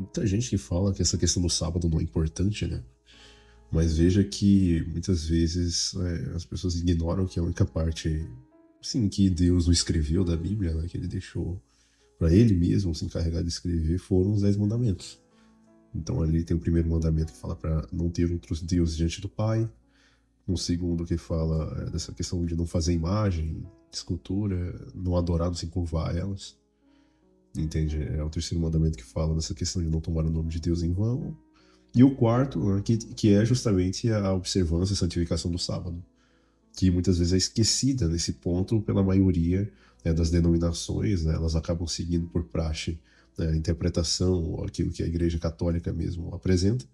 Muita gente que fala que essa questão do sábado não é importante, né? Mas veja que muitas vezes as pessoas ignoram que a única parte, assim, que Deus não escreveu da Bíblia, né, que ele deixou para ele mesmo se encarregar de escrever, foram os 10 mandamentos. Então ali tem o primeiro mandamento que fala para não ter outros deuses diante do Pai. Um segundo que fala dessa questão de não fazer imagem, escultura, não adorar, não se curvar a elas. Entende? É o terceiro mandamento que fala dessa questão de não tomar o nome de Deus em vão. E o quarto, né, que é justamente a observância e santificação do sábado, que muitas vezes é esquecida nesse ponto pela maioria, né, das denominações, né, elas acabam seguindo por praxe, né, a interpretação, ou aquilo que a Igreja Católica mesmo apresenta,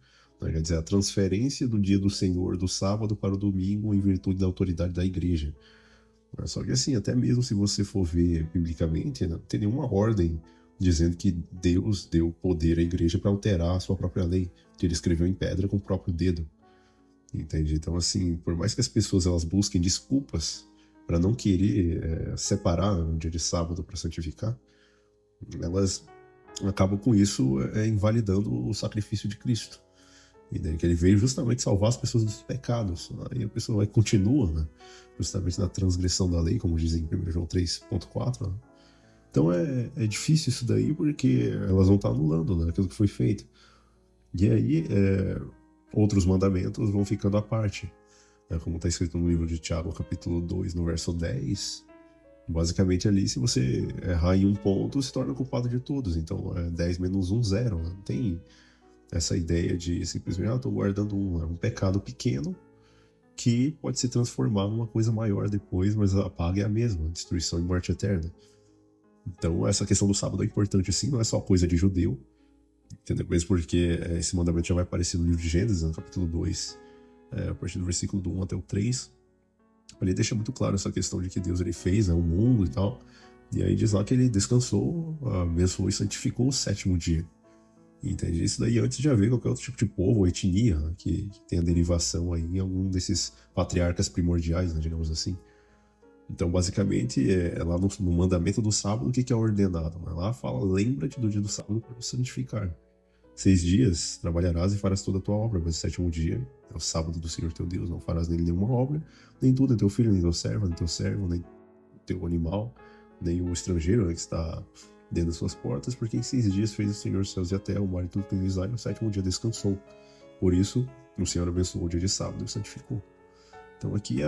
né, quer dizer, a transferência do dia do Senhor do sábado para o domingo em virtude da autoridade da Igreja. Só que assim, até mesmo se você for ver biblicamente, né, não tem nenhuma ordem dizendo que Deus deu poder à igreja para alterar a sua própria lei, que ele escreveu em pedra com o próprio dedo, entende? Então assim, por mais que as pessoas elas busquem desculpas para não querer separar um dia de sábado para santificar, elas acabam com isso invalidando o sacrifício de Cristo. E daí que ele veio justamente salvar as pessoas dos pecados. Aí a pessoa vai continua, né, justamente na transgressão da lei, como dizem em 1 João 3,4. Né? Então é difícil isso daí, porque elas vão estar anulando, né, aquilo que foi feito. E aí outros mandamentos vão ficando à parte. Né, como está escrito no livro de Tiago, capítulo 2, no verso 10. Basicamente ali, se você errar em um ponto, se torna culpado de todos. Então 10 menos 1, 0. Né? Não tem essa ideia de simplesmente, estou guardando um pecado pequeno que pode se transformar numa coisa maior depois, mas a paga é a mesma, destruição e morte eterna. Então essa questão do sábado é importante assim, não é só coisa de judeu, entendeu? Mesmo porque esse mandamento já vai aparecer no livro de Gênesis, no capítulo 2, a partir do versículo do 1 até o 3. Ele deixa muito claro essa questão de que Deus ele fez, né, o mundo e tal, e aí diz lá que ele descansou, abençoou e santificou o sétimo dia. Entende? Isso daí antes de haver qualquer outro tipo de povo ou etnia, né, que tem a derivação aí em algum desses patriarcas primordiais, né, digamos assim. Então, basicamente, lá no mandamento do sábado, o que é ordenado? Lá fala, lembra-te do dia do sábado para o santificar. 6 dias trabalharás e farás toda a tua obra, mas o sétimo dia é o sábado do Senhor teu Deus, não farás nele nenhuma obra, nem tu, nem teu filho, nem teu servo, nem teu animal, nem o estrangeiro, né, que está dentro das suas portas, porque em 6 dias fez o Senhor os céus e a terra, o mar e tudo que neles há, e no sétimo dia descansou. Por isso, o Senhor abençoou o dia de sábado e o santificou. Então aqui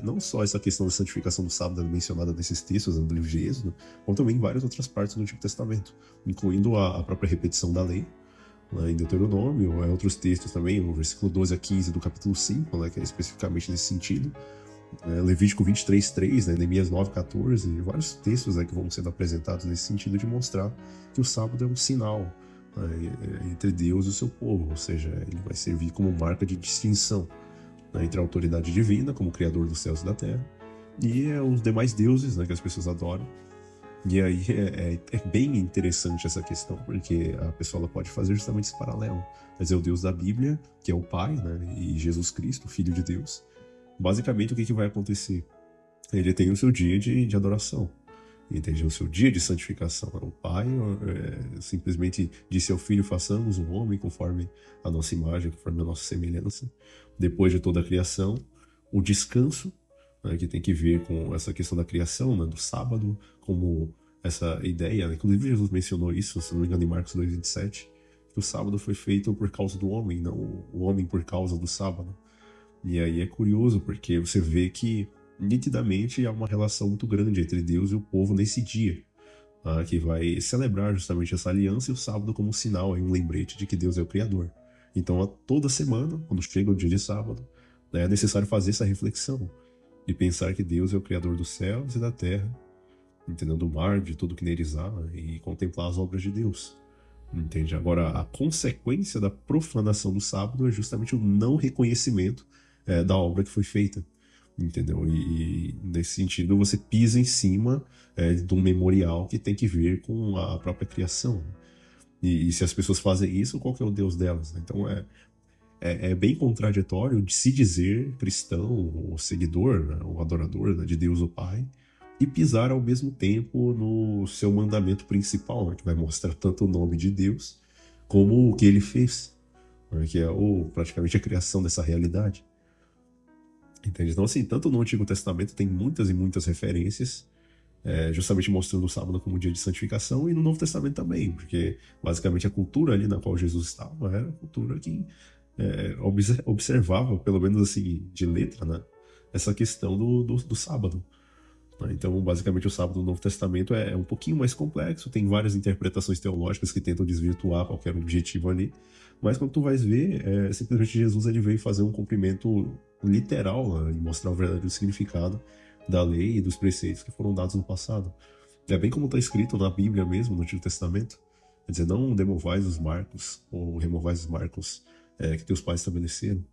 não só essa questão da santificação do sábado mencionada nesses textos do livro de Êxodo, como também em várias outras partes do Antigo Testamento, incluindo a própria repetição da lei, né, em Deuteronômio, outros textos também, no versículo 12 a 15 do capítulo 5, né, que é especificamente nesse sentido, Levítico 23:3, né, Neemias 9:14, e vários textos, né, que vão sendo apresentados nesse sentido de mostrar que o sábado é um sinal, né, entre Deus e o seu povo, ou seja, ele vai servir como marca de distinção, né, entre a autoridade divina, como Criador dos céus e da terra, e os demais deuses, né, que as pessoas adoram. E aí é bem interessante essa questão, porque a pessoa ela pode fazer justamente esse paralelo. Quer dizer, o Deus da Bíblia, que é o Pai, né, e Jesus Cristo, Filho de Deus, basicamente o que vai acontecer? Ele tem o seu dia de adoração, entende? O seu dia de santificação. O Pai simplesmente disse ao Filho, façamos um homem conforme a nossa imagem, conforme a nossa semelhança. Depois de toda a criação, o descanso, né, que tem que ver com essa questão da criação, né, do sábado, como essa ideia, né, inclusive Jesus mencionou isso, se não me engano, em Marcos 2:27, que o sábado foi feito por causa do homem, não o homem por causa do sábado. E aí é curioso, porque você vê que nitidamente há uma relação muito grande entre Deus e o povo nesse dia, tá? Que vai celebrar justamente essa aliança e o sábado como um sinal, aí, um lembrete de que Deus é o Criador. Então, toda semana, quando chega o dia de sábado, né, é necessário fazer essa reflexão e pensar que Deus é o Criador dos céus e da terra, entendendo do mar, de tudo que neles há, e contemplar as obras de Deus. Entende? Agora, a consequência da profanação do sábado é justamente o não reconhecimento da obra que foi feita, entendeu? E nesse sentido você pisa em cima de um memorial que tem que ver com a própria criação. E se as pessoas fazem isso, qual que é o Deus delas? Então é bem contraditório de se dizer cristão, ou seguidor, né, ou adorador, né, de Deus o Pai, e pisar ao mesmo tempo no seu mandamento principal, né, que vai mostrar tanto o nome de Deus como o que ele fez, né, que é praticamente a criação dessa realidade. Entende? Então, assim, tanto no Antigo Testamento tem muitas e muitas referências, justamente mostrando o sábado como dia de santificação, e no Novo Testamento também, porque basicamente a cultura ali na qual Jesus estava era a cultura que observava, pelo menos assim, de letra, né, essa questão do sábado. Então, basicamente, o sábado do Novo Testamento é um pouquinho mais complexo, tem várias interpretações teológicas que tentam desvirtuar qualquer objetivo ali, mas quando tu vais ver, simplesmente Jesus ele veio fazer um cumprimento literal, né, e mostrar o verdadeiro significado da lei e dos preceitos que foram dados no passado. É bem como está escrito na Bíblia mesmo, no Antigo Testamento. Quer dizer, não demovais os marcos, ou removais os marcos que teus pais estabeleceram.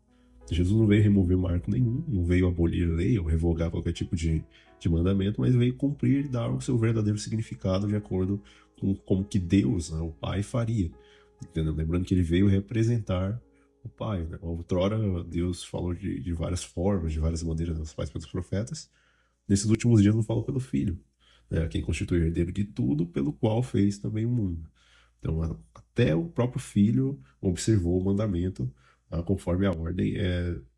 Jesus não veio remover marco nenhum, não veio abolir lei ou revogar qualquer tipo de mandamento, mas veio cumprir e dar o seu verdadeiro significado de acordo com como que Deus, né, o Pai, faria. Entendeu? Lembrando que ele veio representar o Pai. Né? Outrora, Deus falou de várias formas, de várias maneiras aos pais pelos profetas. Nesses últimos dias, não falou pelo Filho, né? Quem constitui o herdeiro de tudo, pelo qual fez também o mundo. Então, até o próprio Filho observou o mandamento conforme a ordem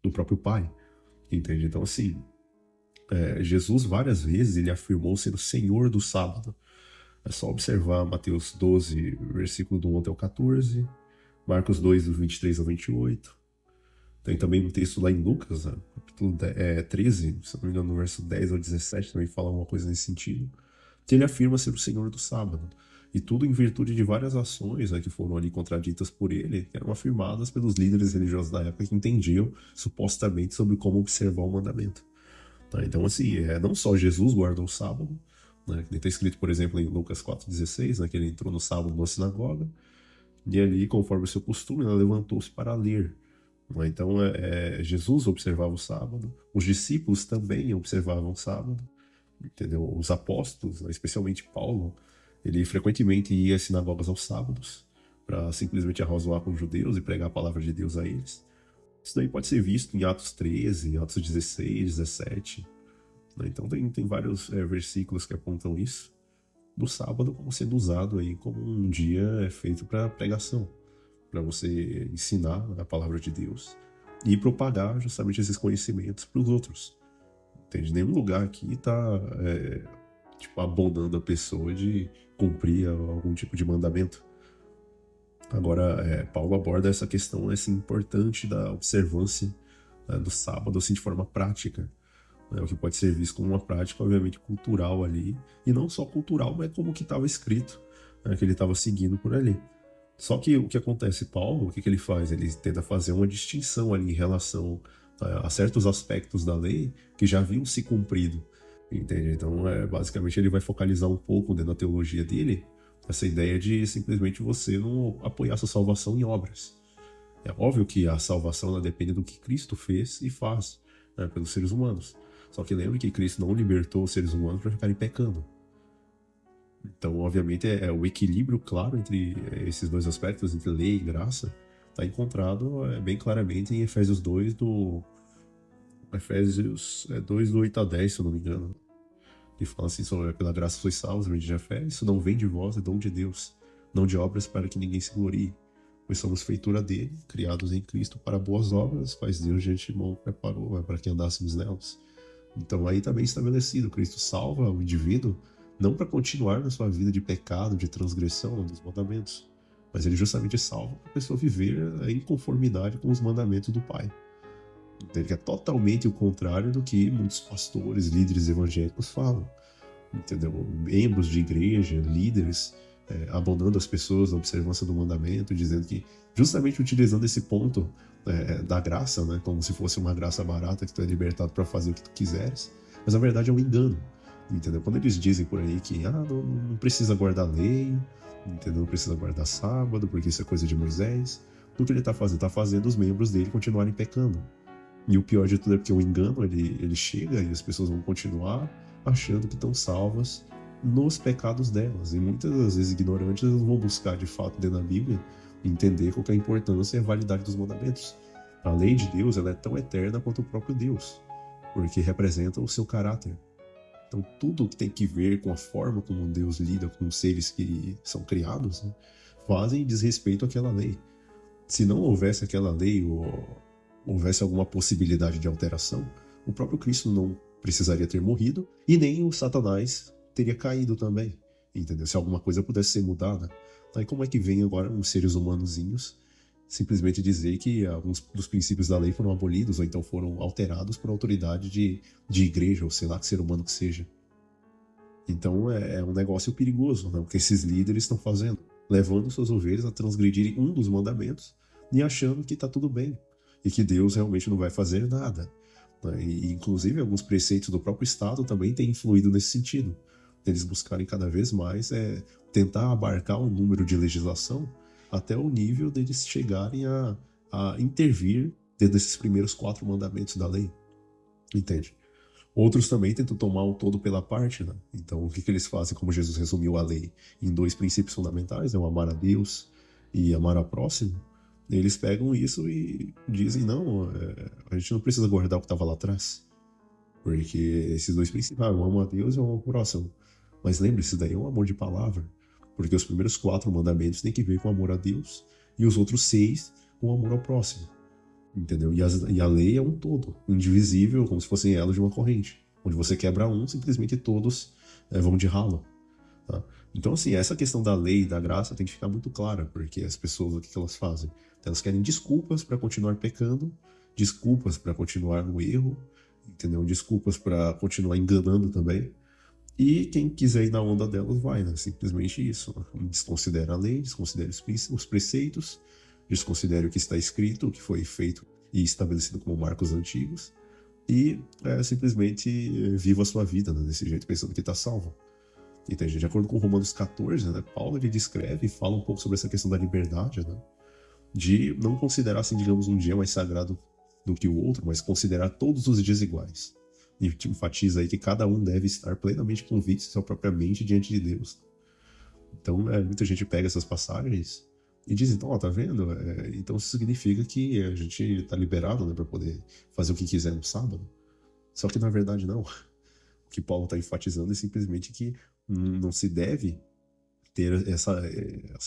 do próprio Pai. Entende? Então, assim, Jesus várias vezes ele afirmou ser o Senhor do sábado. É só observar Mateus 12, versículo do 1 até o 14, Marcos 2, do 23 ao 28. Tem também um texto lá em Lucas, né, capítulo 13, se não me engano, no verso 10 ao 17, também fala uma coisa nesse sentido, que ele afirma ser o Senhor do sábado. E tudo em virtude de várias ações, né, que foram ali contraditas por ele, que eram afirmadas pelos líderes religiosos da época que entendiam supostamente sobre como observar o mandamento. Tá? Então, assim, não só Jesus guardou o sábado, né, que está escrito, por exemplo, em Lucas 4,16, né, que ele entrou no sábado na sinagoga, e ali, conforme o seu costume, ela levantou-se para ler. Né? Então, Jesus observava o sábado, os discípulos também observavam o sábado, entendeu? Os apóstolos, né, especialmente Paulo, ele frequentemente ia às sinagogas aos sábados para simplesmente arrazoar com os judeus e pregar a palavra de Deus a eles. Isso daí pode ser visto em Atos 13, Atos 16, 17. Né? Então tem vários versículos que apontam isso, do sábado como sendo usado aí como um dia feito para pregação, para você ensinar a palavra de Deus e propagar justamente esses conhecimentos para os outros. Entende? Nenhum lugar aqui está abonando a pessoa de cumprir algum tipo de mandamento. Agora, Paulo aborda essa questão importante da observância do sábado assim, de forma prática, né, o que pode ser visto como uma prática, obviamente, cultural ali, e não só cultural, mas como que estava escrito, né, que ele estava seguindo por ali. Só que o que acontece, Paulo, o que ele faz? Ele tenta fazer uma distinção ali em relação a certos aspectos da lei que já haviam se cumprido, entende? Então, basicamente, ele vai focalizar um pouco dentro da teologia dele essa ideia de simplesmente você não apoiar sua salvação em obras. É óbvio que a salvação ela depende do que Cristo fez e faz, né, pelos seres humanos. Só que lembre que Cristo não libertou os seres humanos para ficarem pecando. Então, obviamente, o equilíbrio claro entre esses dois aspectos, entre lei e graça, está encontrado bem claramente em Efésios 2, do 8 a 10, se eu não me engano. Ele fala assim, pela graça sois salvos, mediante a fé, isso não vem de vós, é dom de Deus, não de obras para que ninguém se glorie, pois somos feitura dele, criados em Cristo para boas obras, quais Deus de antemão preparou para que andássemos nelas. Então aí está bem estabelecido, Cristo salva o indivíduo não para continuar na sua vida de pecado, de transgressão dos mandamentos, mas ele justamente salva para a pessoa viver em conformidade com os mandamentos do Pai. Então, que é totalmente o contrário do que muitos pastores, líderes evangélicos falam. Entendeu? Membros de igreja, líderes, abandonando as pessoas na observância do mandamento, dizendo que, justamente utilizando esse ponto da graça, né, como se fosse uma graça barata que tu é libertado para fazer o que tu quiseres, mas na verdade é um engano. Entendeu? Quando eles dizem por aí que não precisa guardar lei, entendeu? Não precisa guardar sábado, porque isso é coisa de Moisés, o que ele está fazendo? Está fazendo os membros dele continuarem pecando. E o pior de tudo é porque o engano ele chega e as pessoas vão continuar achando que estão salvas nos pecados delas. E muitas das vezes ignorantes elas vão buscar de fato dentro da Bíblia entender qual que é a importância e a validade dos mandamentos. A lei de Deus ela é tão eterna quanto o próprio Deus, porque representa o seu caráter. Então tudo que tem que ver com a forma como Deus lida com os seres que são criados, né, fazem diz respeito àquela lei. Se não houvesse aquela lei ou houvesse alguma possibilidade de alteração, o próprio Cristo não precisaria ter morrido e nem o Satanás teria caído também, entendeu? Se alguma coisa pudesse ser mudada. Aí como é que vem agora uns seres humanozinhos simplesmente dizer que alguns dos princípios da lei foram abolidos ou então foram alterados por autoridade de igreja ou sei lá que ser humano que seja? Então é um negócio perigoso, né? O que esses líderes estão fazendo, levando suas ovelhas a transgredirem um dos mandamentos e achando que está tudo bem e que Deus realmente não vai fazer nada, né? E inclusive alguns preceitos do próprio Estado também têm influído nesse sentido. Eles buscarem cada vez mais tentar abarcar um número de legislação até o nível deles chegarem a intervir dentro desses primeiros 4 mandamentos da lei, entende? Outros também tentam tomar o todo pela parte, né? Então, o que eles fazem, como Jesus resumiu a lei em 2 princípios fundamentais, o amar a Deus e amar ao próximo, eles pegam isso e dizem, não, a gente não precisa guardar o que estava lá atrás, porque esses 2 princípios, eu amo a Deus e eu amo ao próximo. Mas lembre-se, daí é um amor de palavra, porque os primeiros 4 mandamentos têm que ver com amor a Deus e os outros 6 com amor ao próximo. Entendeu? E a lei é um todo, indivisível, como se fossem elos de uma corrente. Onde você quebra um, simplesmente todos vão de ralo. Tá? Então, assim, essa questão da lei e da graça tem que ficar muito clara, porque as pessoas, o que elas fazem? Elas querem desculpas para continuar pecando, desculpas para continuar no erro, entendeu? Desculpas para continuar enganando também. E quem quiser ir na onda delas vai, né? Simplesmente isso. Desconsidera a lei, desconsidera os preceitos, desconsidere o que está escrito, o que foi feito e estabelecido como marcos antigos, e simplesmente viva a sua vida, né, desse jeito, pensando que está salvo. Entende? De acordo com Romanos 14, né, Paulo ele descreve e fala um pouco sobre essa questão da liberdade, né, de não considerar, assim, digamos, um dia mais sagrado do que o outro, mas considerar todos os dias iguais. E enfatiza aí que cada um deve estar plenamente convicto de sua própria mente diante de Deus. Então, muita gente pega essas passagens e diz, então, tá vendo? Então isso significa que a gente está liberado, né, para poder fazer o que quiser no sábado. Só que na verdade não. O que Paulo está enfatizando é simplesmente que não se deve ter essa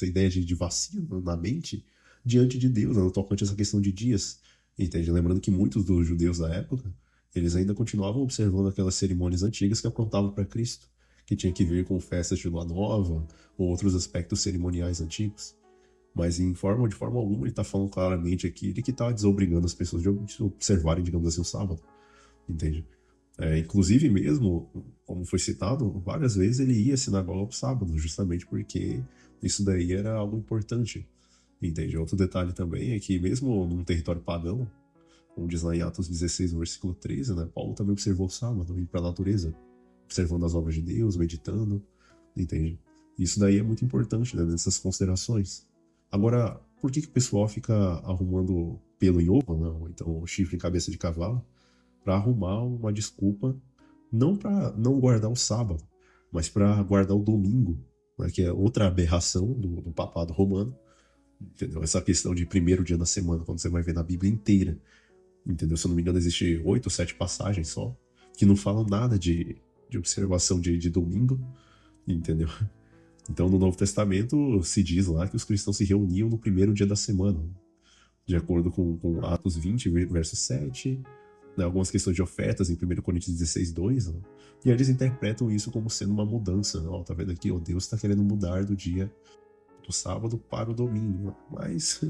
ideia de vacilo na mente diante de Deus, né, no tocante a essa questão de dias. Entende? Lembrando que muitos dos judeus da época, eles ainda continuavam observando aquelas cerimônias antigas que apontavam para Cristo, que tinha que ver com festas de lua nova ou outros aspectos cerimoniais antigos. Mas de forma alguma ele está falando claramente aqui de que está desobrigando as pessoas de observarem, digamos assim, o sábado, entende? Inclusive mesmo, como foi citado, várias vezes ele ia à sinagoga ao sábado, justamente porque isso daí era algo importante, entende? Outro detalhe também é que mesmo num território pagão, como diz lá em Atos 16, no versículo 13, né, Paulo também observou o sábado, indo para a natureza, observando as obras de Deus, meditando, entende? Isso daí é muito importante, né, nessas considerações. Agora, por que o pessoal fica arrumando pelo em ovo, né? Ou então chifre em cabeça de cavalo, para arrumar uma desculpa, não para não guardar o sábado, mas para guardar o domingo, né? Que é outra aberração do papado romano, entendeu? Essa questão de primeiro dia da semana, quando você vai ver na Bíblia inteira, entendeu? Se eu não me engano, existe 8 ou 7 passagens só, que não falam nada de observação de domingo, entendeu? Então, no Novo Testamento, se diz lá que os cristãos se reuniam no primeiro dia da semana, de acordo com Atos 20, verso 7, né, algumas questões de ofertas em 1 Coríntios 16, 2, né, e eles interpretam isso como sendo uma mudança. Né? Tá vendo aqui? Deus está querendo mudar do dia do sábado para o domingo, mas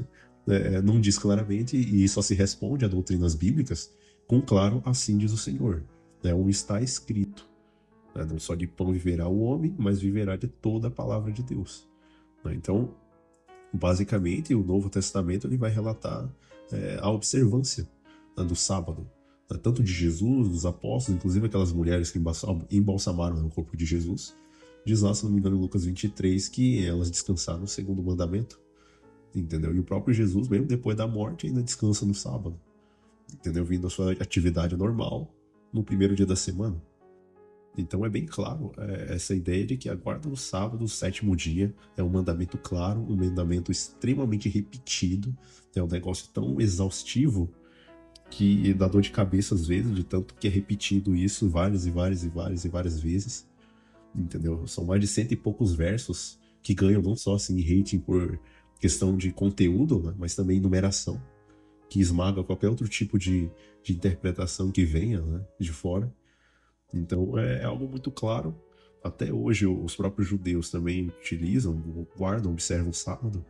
não diz claramente e só se responde a doutrinas bíblicas com claro, assim diz o Senhor. Onde está escrito. Não só de pão viverá o homem, mas viverá de toda a palavra de Deus. Então, basicamente, o Novo Testamento ele vai relatar a observância do sábado, tanto de Jesus, dos apóstolos, inclusive aquelas mulheres que embalsamaram o corpo de Jesus. Diz lá, se não me engano, em Lucas 23, que elas descansaram segundo o mandamento, entendeu? E o próprio Jesus, mesmo depois da morte, ainda descansa no sábado, entendeu? Vindo a sua atividade normal no primeiro dia da semana. Então é bem claro essa ideia de que a guarda do sábado, o 7º dia, é um mandamento claro, um mandamento extremamente repetido, é um negócio tão exaustivo que dá dor de cabeça às vezes, de tanto que é repetido isso várias e várias e várias e várias vezes, entendeu? São mais de 100 e poucos versos que ganham não só assim rating por questão de conteúdo, né, mas também numeração, que esmaga qualquer outro tipo de interpretação que venha, né, de fora. Então é algo muito claro. Até hoje os próprios judeus também utilizam, guardam, observam o sábado,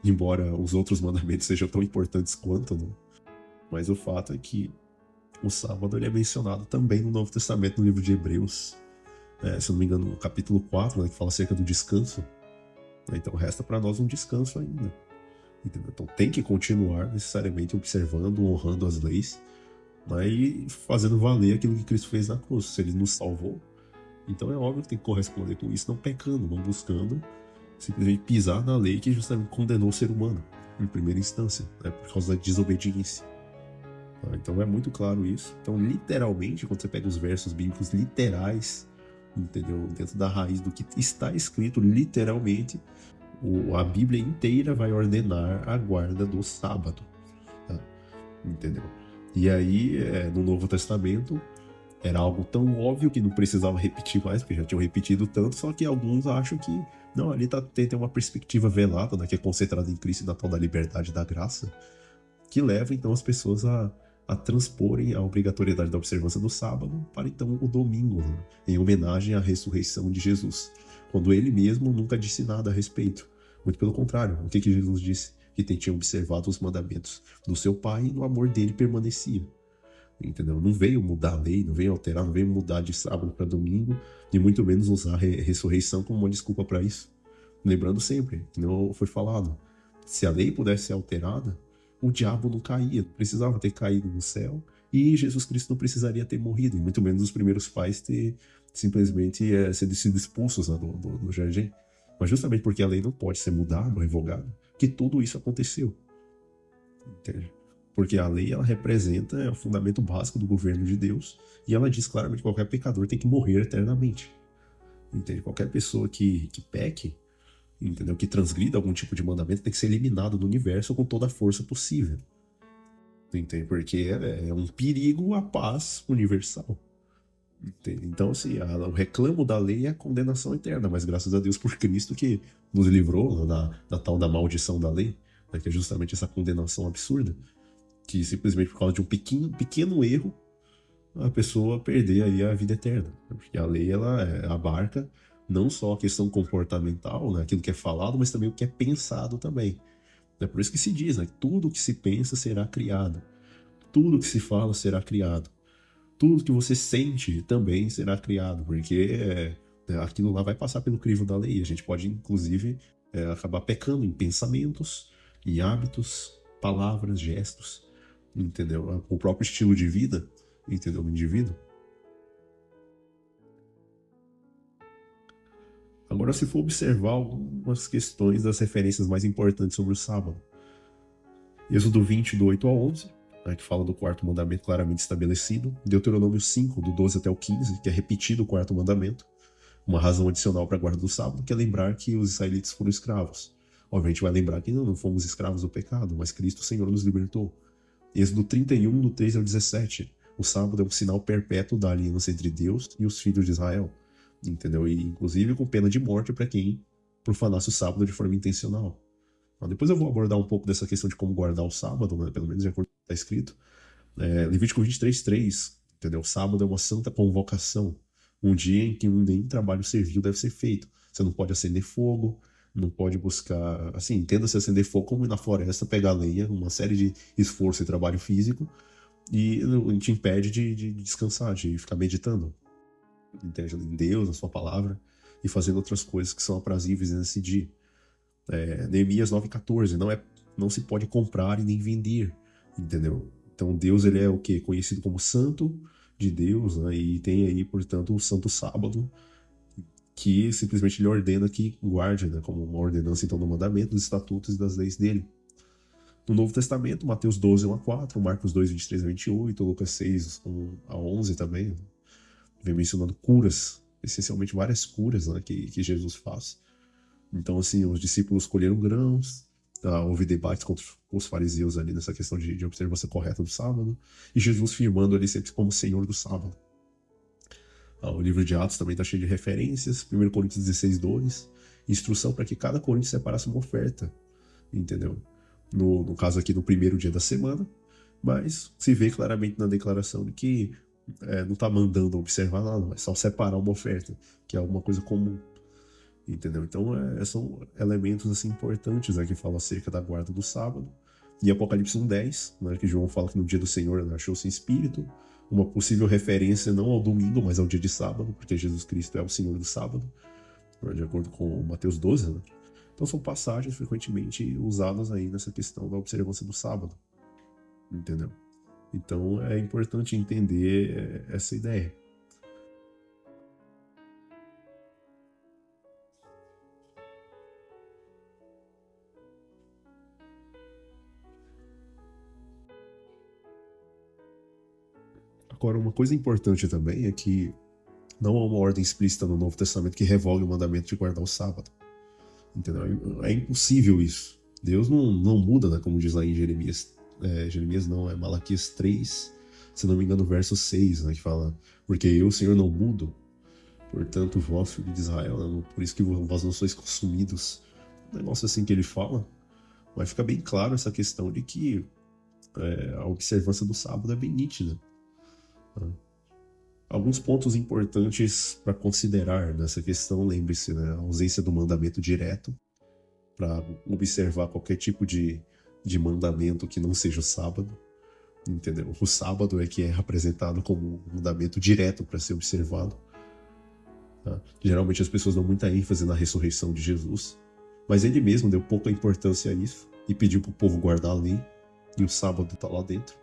embora os outros mandamentos sejam tão importantes quanto, né? Mas o fato é que o sábado ele é mencionado também no Novo Testamento, no livro de Hebreus, se eu não me engano, no capítulo 4, né, que fala acerca do descanso. Então resta para nós um descanso ainda. Entendeu? Então tem que continuar necessariamente observando, honrando as leis, mas fazendo valer aquilo que Cristo fez na cruz. Se ele nos salvou, então é óbvio que tem que corresponder com isso, não pecando, não buscando simplesmente pisar na lei que justamente condenou o ser humano, em primeira instância, né, por causa da desobediência. Então é muito claro isso. Então, literalmente, quando você pega os versos bíblicos literais, entendeu? Dentro da raiz do que está escrito, literalmente, a Bíblia inteira vai ordenar a guarda do sábado. Tá? Entendeu? E aí, no Novo Testamento, era algo tão óbvio que não precisava repetir mais, porque já tinham repetido tanto, só que alguns acham que, não, ali tem uma perspectiva velada, né, que é concentrada em Cristo e na tal da liberdade da graça, que leva, então, as pessoas a transporem a obrigatoriedade da observância do sábado para, então, o domingo, né, em homenagem à ressurreição de Jesus, quando ele mesmo nunca disse nada a respeito. Muito pelo contrário, o que Jesus disse? Que tinha observado os mandamentos do seu Pai e no amor dele permanecia. Entendeu? Não veio mudar a lei, não veio alterar, não veio mudar de sábado para domingo, e muito menos usar a ressurreição como uma desculpa para isso. Lembrando sempre, que não foi falado, se a lei pudesse ser alterada, o diabo não caía, não precisava ter caído no céu, e Jesus Cristo não precisaria ter morrido, e muito menos os primeiros pais ter simplesmente sido expulsos, né, do jardim. Mas justamente porque a lei não pode ser mudada ou revogada, que tudo isso aconteceu. Entende? Porque a lei, ela representa o fundamento básico do governo de Deus, e ela diz claramente que qualquer pecador tem que morrer eternamente. Entende? Qualquer pessoa que peque, entendeu? Que transgrida algum tipo de mandamento, tem que ser eliminado do universo com toda a força possível. Entende? Porque é um perigo à paz universal. Entende? Então, assim, o reclamo da lei é a condenação eterna, mas graças a Deus por Cristo que nos livrou da tal da maldição da lei, né, que é justamente essa condenação absurda, que simplesmente por causa de um pequeno erro a pessoa perder aí a vida eterna. Porque a lei, ela abarca não só a questão comportamental, né, aquilo que é falado, mas também o que é pensado também. É por isso que se diz, né, que tudo que se pensa será criado. Tudo que se fala será criado. Tudo que você sente também será criado, porque aquilo lá vai passar pelo crivo da lei. A gente pode, inclusive, acabar pecando em pensamentos, em hábitos, palavras, gestos, entendeu? O próprio estilo de vida, entendeu? Do indivíduo. Agora, se for observar algumas questões das referências mais importantes sobre o sábado. Êxodo 20, do 8 ao 11, né, que fala do quarto mandamento claramente estabelecido. Deuteronômio 5, do 12 até o 15, que é repetido o quarto mandamento. Uma razão adicional para a guarda do sábado, que é lembrar que os israelitas foram escravos. Obviamente vai lembrar que não fomos escravos do pecado, mas Cristo, o Senhor, nos libertou. Êxodo 31, do 13 ao 17. O sábado é um sinal perpétuo da aliança entre Deus e os filhos de Israel. Entendeu? E inclusive com pena de morte para quem profanasse o sábado de forma intencional. Então, depois eu vou abordar um pouco dessa questão de como guardar o sábado, né? Pelo menos de acordo com o que está escrito. Levítico 23, 3. Entendeu? O sábado é uma santa convocação. Um dia em que nenhum trabalho servil deve ser feito. Você não pode acender fogo, não pode buscar... Assim, entenda-se acender fogo como ir na floresta, pegar lenha, uma série de esforço e trabalho físico, e te impede de descansar, de ficar meditando. Entende? Em Deus, na sua palavra, e fazendo outras coisas que são aprazíveis nesse dia. Neemias 9,14. Não se pode comprar e nem vender. Entendeu? Então Deus, ele é o quê? Conhecido como santo de Deus, né? E tem aí, portanto, o santo sábado, que simplesmente lhe ordena que guarde, né? Como uma ordenança, então, do mandamento, dos estatutos e das leis dele. No Novo Testamento, Mateus 12, 1 a 4, Marcos 2, 23 a 28, Lucas 6, 1 a 11 também, vem mencionando curas, essencialmente várias curas, né, que Jesus faz. Então, assim, os discípulos colheram grãos, houve debates contra os fariseus ali nessa questão de observância correta do sábado, e Jesus firmando ali sempre como Senhor do sábado. O livro de Atos também está cheio de referências, 1 Coríntios 16, 2, instrução para que cada coríntios separasse uma oferta, entendeu? No caso aqui, no primeiro dia da semana, mas se vê claramente na declaração de que não está mandando observar nada, é só separar uma oferta, que é alguma coisa comum, entendeu? Então são elementos assim importantes, né, que falam acerca da guarda do sábado. E Apocalipse 1:10, né, que João fala que no dia do Senhor achou-se em espírito, uma possível referência não ao domingo, mas ao dia de sábado, porque Jesus Cristo é o Senhor do sábado, de acordo com Mateus 12, né? Então são passagens frequentemente usadas aí nessa questão da observância do sábado, entendeu? Então é importante entender essa ideia. Agora, uma coisa importante também é que não há uma ordem explícita no Novo Testamento que revogue o mandamento de guardar o sábado. Entendeu? É impossível isso. Deus não muda, né? Como diz lá em Jeremias. Jeremias não, é Malaquias 3, se não me engano, verso 6, né? Que fala: porque eu, Senhor, não mudo, portanto, vós, filho de Israel, né, por isso que vós não sois consumidos. Um negócio assim que ele fala, mas fica bem claro essa questão de que a observância do sábado é bem nítida. Né? Alguns pontos importantes para considerar nessa questão, lembre-se, né? A ausência do mandamento direto, para observar qualquer tipo de mandamento que não seja o sábado, entendeu? O sábado é que é apresentado como um mandamento direto para ser observado. Tá? Geralmente as pessoas dão muita ênfase na ressurreição de Jesus, mas ele mesmo deu pouca importância a isso e pediu para o povo guardar a lei, e o sábado está lá dentro.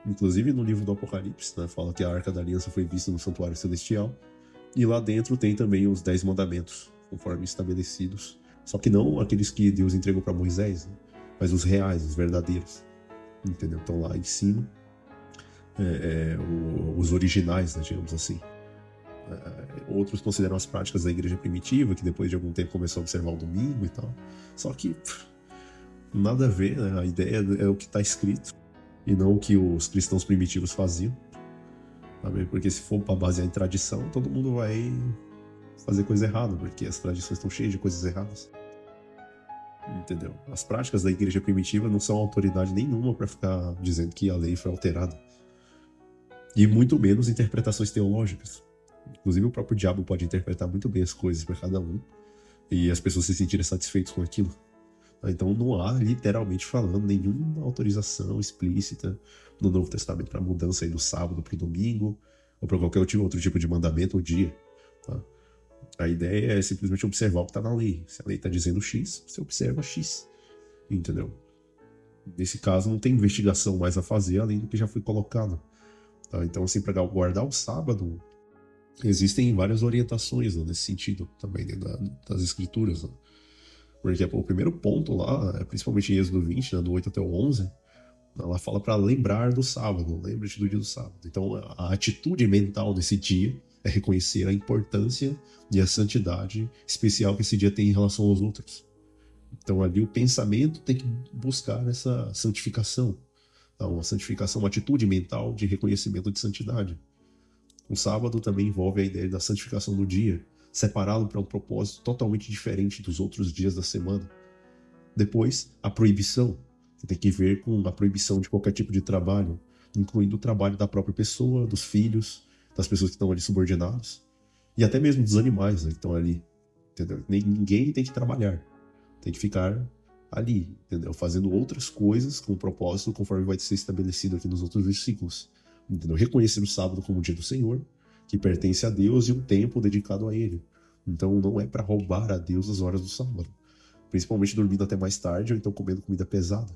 Inclusive no livro do Apocalipse, né, fala que a Arca da Aliança foi vista no Santuário Celestial, e lá dentro tem também os 10 mandamentos, conforme estabelecidos. Só que não aqueles que Deus entregou para Moisés, né, mas os reais, os verdadeiros. Entendeu? Estão lá em cima. Os originais, né, digamos assim. Outros consideram as práticas da igreja primitiva, que depois de algum tempo começou a observar o domingo e tal. Só que nada a ver, né? A ideia é o que está escrito e não o que os cristãos primitivos faziam, sabe? Porque se for para basear em tradição, todo mundo vai fazer coisa errada, porque as tradições estão cheias de coisas erradas, entendeu? As práticas da igreja primitiva não são autoridade nenhuma para ficar dizendo que a lei foi alterada, e muito menos interpretações teológicas. Inclusive o próprio diabo pode interpretar muito bem as coisas para cada um, e as pessoas se sentirem satisfeitas com aquilo. Então não há, literalmente falando, nenhuma autorização explícita no Novo Testamento para mudança aí do sábado para o domingo, ou para qualquer outro tipo de mandamento ou dia. Tá? A ideia é simplesmente observar o que está na lei. Se a lei está dizendo X, você observa X. Entendeu? Nesse caso, não tem investigação mais a fazer além do que já foi colocado. Tá? Então, assim, para guardar o sábado, existem várias orientações, né, nesse sentido também dentro das escrituras. Né? Porque o primeiro ponto lá, principalmente em Êxodo 20, né, do 8 até o 11, ela fala para lembrar do sábado, lembre-te do dia do sábado. Então a atitude mental nesse dia é reconhecer a importância e a santidade especial que esse dia tem em relação aos outros. Então ali o pensamento tem que buscar essa santificação. Então, uma santificação, uma atitude mental de reconhecimento de santidade. O sábado também envolve a ideia da santificação do dia, separá-lo para um propósito totalmente diferente dos outros dias da semana. Depois, a proibição, que tem que ver com a proibição de qualquer tipo de trabalho, incluindo o trabalho da própria pessoa, dos filhos, das pessoas que estão ali subordinadas, e até mesmo dos animais, né, que estão ali. Entendeu? Ninguém tem que trabalhar, tem que ficar ali, entendeu? Fazendo outras coisas com o propósito, conforme vai ser estabelecido aqui nos outros versículos. Entendeu? Reconhecer o sábado como o dia do Senhor, que pertence a Deus, e um tempo dedicado a Ele. Então não é para roubar a Deus as horas do sábado, principalmente dormindo até mais tarde ou então comendo comida pesada,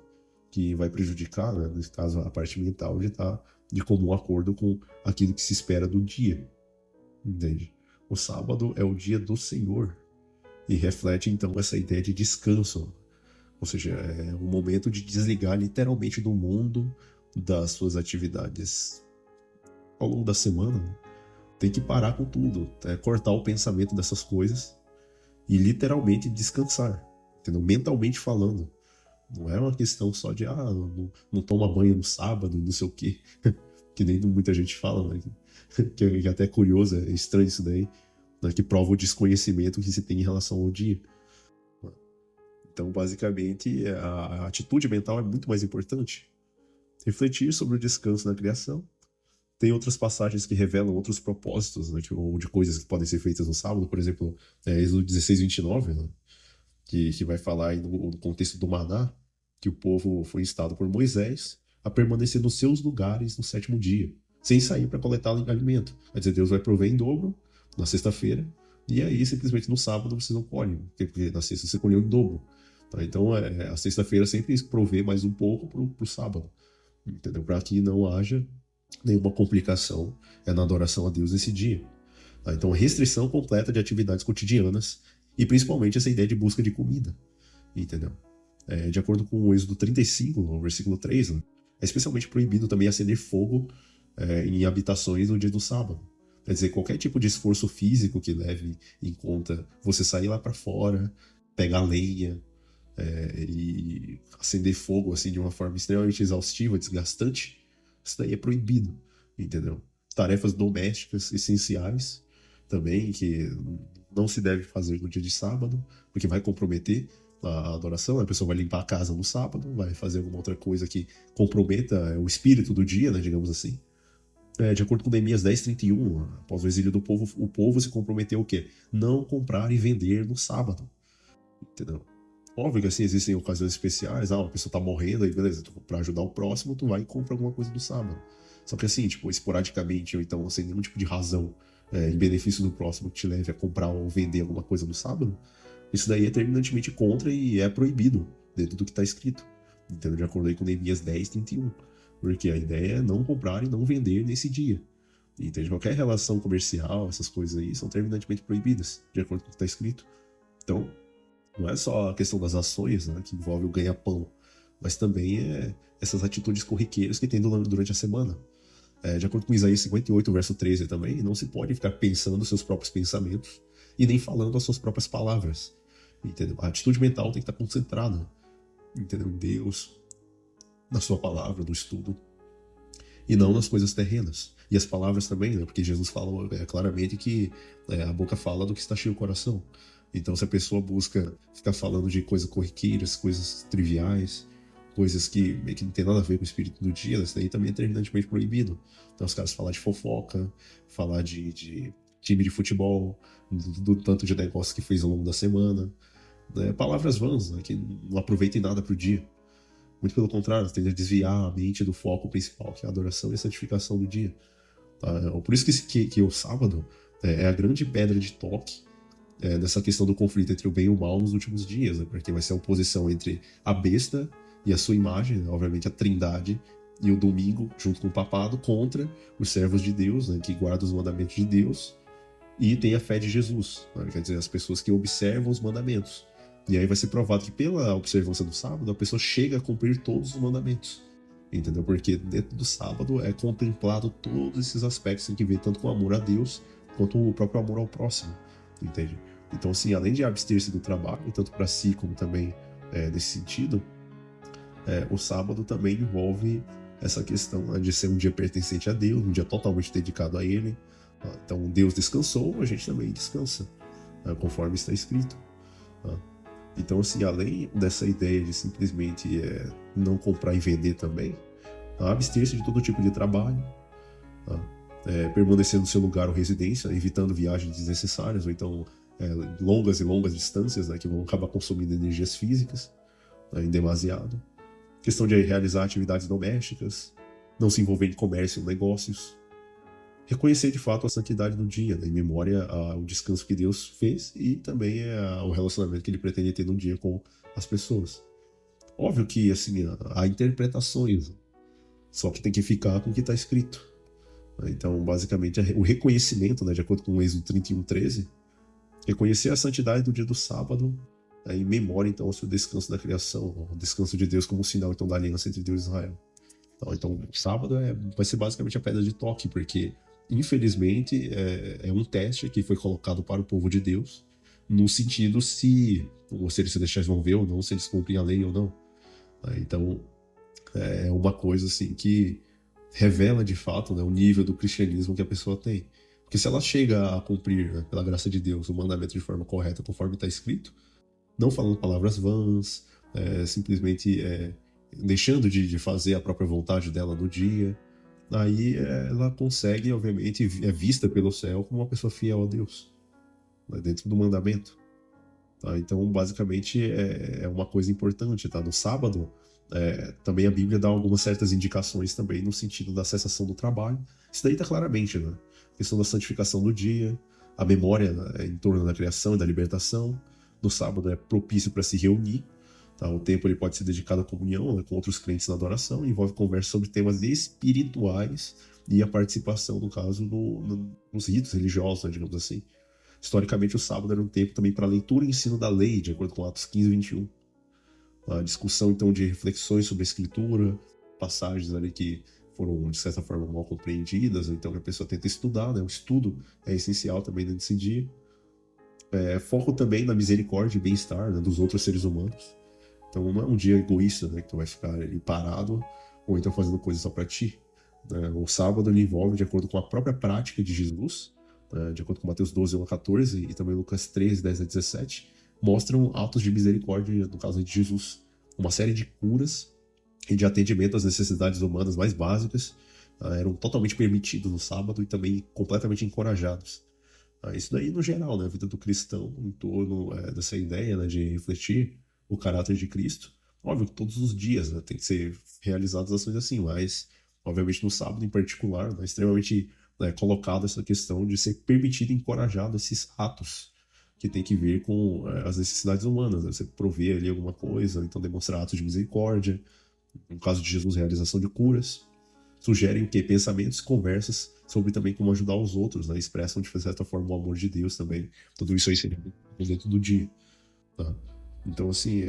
que vai prejudicar, né, nesse caso, a parte mental de estar de comum acordo com aquilo que se espera do dia. Entende? O sábado é o dia do Senhor e reflete então essa ideia de descanso, ou seja, é um momento de desligar literalmente do mundo, das suas atividades ao longo da semana, né? Tem que parar com tudo, cortar o pensamento dessas coisas e literalmente descansar, entendeu? Mentalmente falando. Não é uma questão só de não toma banho no sábado, não sei o quê, que nem muita gente fala, né? Que é até curioso, é estranho isso daí, né, que prova o desconhecimento que se tem em relação ao dia. Então, basicamente, a atitude mental é muito mais importante. Refletir sobre o descanso na criação. Tem outras passagens que revelam outros propósitos, né, ou de coisas que podem ser feitas no sábado, por exemplo, Êxodo 16:29, né, que vai falar aí no contexto do maná, que o povo foi instado por Moisés a permanecer nos seus lugares no sétimo dia, sem sair para coletar alimento. Quer dizer, Deus vai prover em dobro na sexta-feira, e aí simplesmente no sábado você não colhe, porque na sexta você colheu em dobro. Tá? Então a sexta-feira sempre provê mais um pouco para o sábado, entendeu? Para que não haja nenhuma complicação na adoração a Deus nesse dia. Tá? Então, restrição completa de atividades cotidianas e principalmente essa ideia de busca de comida, entendeu? De acordo com o Êxodo 35, no versículo 3, né, é especialmente proibido também acender fogo em habitações no dia do sábado. Quer dizer, qualquer tipo de esforço físico que leve em conta você sair lá para fora, pegar lenha e acender fogo assim de uma forma extremamente exaustiva, desgastante, isso daí é proibido, entendeu? Tarefas domésticas essenciais também, que não se deve fazer no dia de sábado, porque vai comprometer a adoração. A pessoa vai limpar a casa no sábado, vai fazer alguma outra coisa que comprometa o espírito do dia, né, digamos assim. De acordo com Neemias 10:31, após o exílio do povo, o povo se comprometeu o quê? Não comprar e vender no sábado, entendeu? Óbvio que assim, existem ocasiões especiais, uma pessoa tá morrendo, aí beleza, pra ajudar o próximo, tu vai e compra alguma coisa no sábado. Só que assim, tipo, esporadicamente, ou então sem nenhum tipo de razão em benefício do próximo que te leve a comprar ou vender alguma coisa no sábado, isso daí é terminantemente contra e é proibido dentro do que está escrito. Entendeu? De acordo aí com Neemias 10:31. Porque a ideia é não comprar e não vender nesse dia. Entende? Qualquer relação comercial, essas coisas aí, são terminantemente proibidas, de acordo com o que está escrito. Então, não é só a questão das ações, né, que envolve o ganha-pão, mas também essas atitudes corriqueiras que tem durante a semana. De acordo com Isaías 58, verso 13 também, não se pode ficar pensando os seus próprios pensamentos e nem falando as suas próprias palavras. Entendeu? A atitude mental tem que estar concentrada, entendeu? Em Deus, na sua palavra, no estudo, e não nas coisas terrenas. E as palavras também, né? Porque Jesus fala claramente que a boca fala do que está cheio o coração. Então, se a pessoa busca ficar falando de coisas corriqueiras, coisas triviais, coisas que meio que não tem nada a ver com o espírito do dia, isso daí também é terminantemente proibido. Então, os caras falar de fofoca, falar de time de futebol, do tanto de negócio que fez ao longo da semana, né? Palavras vãs, né? Que não aproveitem nada para o dia. Muito pelo contrário, tende a desviar a mente do foco principal, que é a adoração e a santificação do dia. Tá? Por isso que o sábado é a grande pedra de toque nessa questão do conflito entre o bem e o mal nos últimos dias, né? Porque vai ser a oposição entre a besta e a sua imagem, né? Obviamente a trindade, e o domingo, junto com o papado, contra os servos de Deus, né? Que guardam os mandamentos de Deus e tem a fé de Jesus, né? Quer dizer, as pessoas que observam os mandamentos. E aí vai ser provado que pela observância do sábado, a pessoa chega a cumprir todos os mandamentos. Entendeu? Porque dentro do sábado é contemplado todos esses aspectos que tem que ver tanto com o amor a Deus, quanto o próprio amor ao próximo. Entende? Então, assim, além de abster-se do trabalho, tanto para si como também nesse sentido, o sábado também envolve essa questão de ser um dia pertencente a Deus, um dia totalmente dedicado a Ele. Então, Deus descansou, a gente também descansa, conforme está escrito. Então, assim, além dessa ideia de simplesmente não comprar e vender também, abster-se de todo tipo de trabalho, permanecer no seu lugar ou residência, evitando viagens desnecessárias, ou então longas e longas distâncias, né, que vão acabar consumindo energias físicas em demasiado. Questão de realizar atividades domésticas, não se envolver em comércio ou negócios. Reconhecer de fato a santidade do dia, né, em memória ao descanso que Deus fez e também o relacionamento que Ele pretende ter no dia com as pessoas. Óbvio que assim, há interpretações, só que tem que ficar com o que está escrito. Então, basicamente, o reconhecimento, né, de acordo com o Êxodo 31:13, reconhecer a santidade do dia do sábado em memória, então, ao seu descanso da criação, o descanso de Deus como sinal, então, da aliança entre Deus e Israel. Então, o sábado vai ser basicamente a pedra de toque, porque, infelizmente, é um teste que foi colocado para o povo de Deus, no sentido se eles se deixarem vão ver ou não, se eles cumprem a lei ou não. Então, é uma coisa assim que revela de fato, né, o nível do cristianismo que a pessoa tem. Porque se ela chega a cumprir, né, pela graça de Deus, o mandamento de forma correta, conforme está escrito, não falando palavras vãs, simplesmente deixando de fazer a própria vontade dela no dia, aí ela consegue, obviamente, é vista pelo céu como uma pessoa fiel a Deus, né, dentro do mandamento. Tá? Então, basicamente, é uma coisa importante. Tá? No sábado, também a Bíblia dá algumas certas indicações também no sentido da cessação do trabalho. Isso daí está claramente, né? A questão da santificação do dia, a memória, né, em torno da criação e da libertação. No sábado é propício para se reunir. Tá? O tempo ele pode ser dedicado à comunhão, né, com outros crentes na adoração, envolve conversa sobre temas espirituais e a participação, no caso, nos ritos religiosos, né, digamos assim. Historicamente, o sábado era um tempo também para leitura e ensino da lei, de acordo com Atos 15 e 21. A discussão, então, de reflexões sobre a escritura, passagens ali que foram, de certa forma, mal compreendidas, então a pessoa tenta estudar, né? O estudo é essencial também nesse dia. Foco também na misericórdia e bem-estar, né, dos outros seres humanos. Então não é um dia egoísta, né, que tu vai ficar ali parado ou então fazendo coisas só para ti. O sábado ele envolve, de acordo com a própria prática de Jesus, de acordo com Mateus 12, 1 a 14 e também Lucas 13, 10 a 17, mostram atos de misericórdia, no caso de Jesus, uma série de curas e de atendimento às necessidades humanas mais básicas eram totalmente permitidos no sábado e também completamente encorajados. Isso daí no geral, né, a vida do cristão em torno dessa ideia, né, de refletir o caráter de Cristo. Óbvio que todos os dias, né, tem que ser realizadas ações assim, mas obviamente no sábado em particular, né, extremamente, né, colocado essa questão de ser permitido e encorajado esses atos que tem que ver com as necessidades humanas, né? Você prover ali alguma coisa, então demonstrar atos de misericórdia, no caso de Jesus, realização de curas, sugerem o quê? Pensamentos, conversas sobre também como ajudar os outros, né? Expressam de certa forma o amor de Deus também. Tudo isso aí seria dentro do dia. Tá? Então, assim,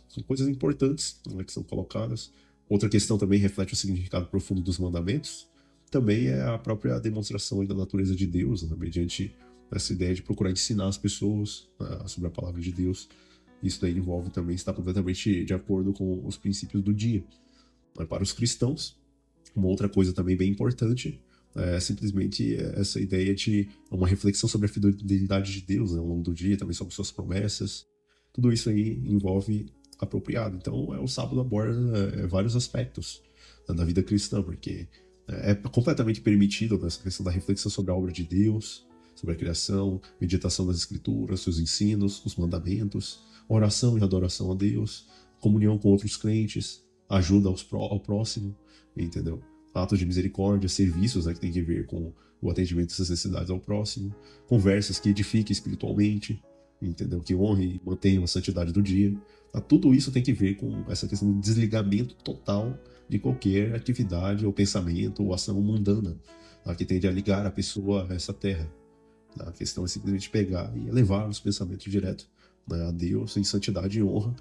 são coisas importantes, né, que são colocadas. Outra questão também reflete o significado profundo dos mandamentos. Também é a própria demonstração da natureza de Deus, né, mediante essa ideia de procurar ensinar as pessoas, né, sobre a palavra de Deus. Isso daí envolve também estar completamente de acordo com os princípios do dia. Para os cristãos, uma outra coisa também bem importante é simplesmente essa ideia de uma reflexão sobre a fidelidade de Deus, né, ao longo do dia, também sobre suas promessas. Tudo isso aí envolve apropriado. Então, o sábado aborda vários aspectos, né, da vida cristã, porque é completamente permitido essa questão da reflexão sobre a obra de Deus, sobre a criação, meditação das escrituras, seus ensinos, os mandamentos, oração e adoração a Deus, comunhão com outros crentes, ajuda ao próximo, entendeu? Atos de misericórdia, serviços, né, que tem que ver com o atendimento dessas necessidades ao próximo, conversas que edifiquem espiritualmente, entendeu? Que honrem e mantenham a santidade do dia. Tudo isso tem que ver com essa questão do desligamento total de qualquer atividade ou pensamento ou ação mundana, que tende a ligar a pessoa a essa terra. A questão é simplesmente pegar e elevar os pensamentos direto, né, a Deus em santidade e honra,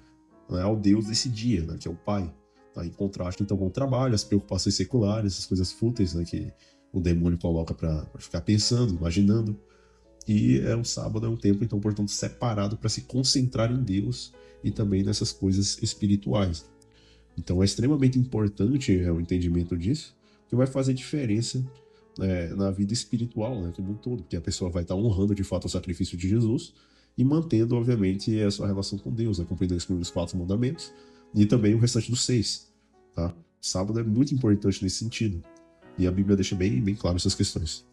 né, ao Deus desse dia, né, que é o Pai. Em contraste, então, com o trabalho, as preocupações seculares, as coisas fúteis, né, que o demônio coloca para ficar pensando, imaginando. E o sábado é um tempo, então, portanto, separado para se concentrar em Deus e também nessas coisas espirituais. Então, é extremamente importante o entendimento disso, que vai fazer diferença na vida espiritual, né, como um todo, porque a pessoa vai estar honrando de fato o sacrifício de Jesus e mantendo, obviamente, a sua relação com Deus, né, cumprindo os primeiros 4 mandamentos e também o restante dos 6. Tá? Sábado é muito importante nesse sentido. E a Bíblia deixa bem, bem claro essas questões.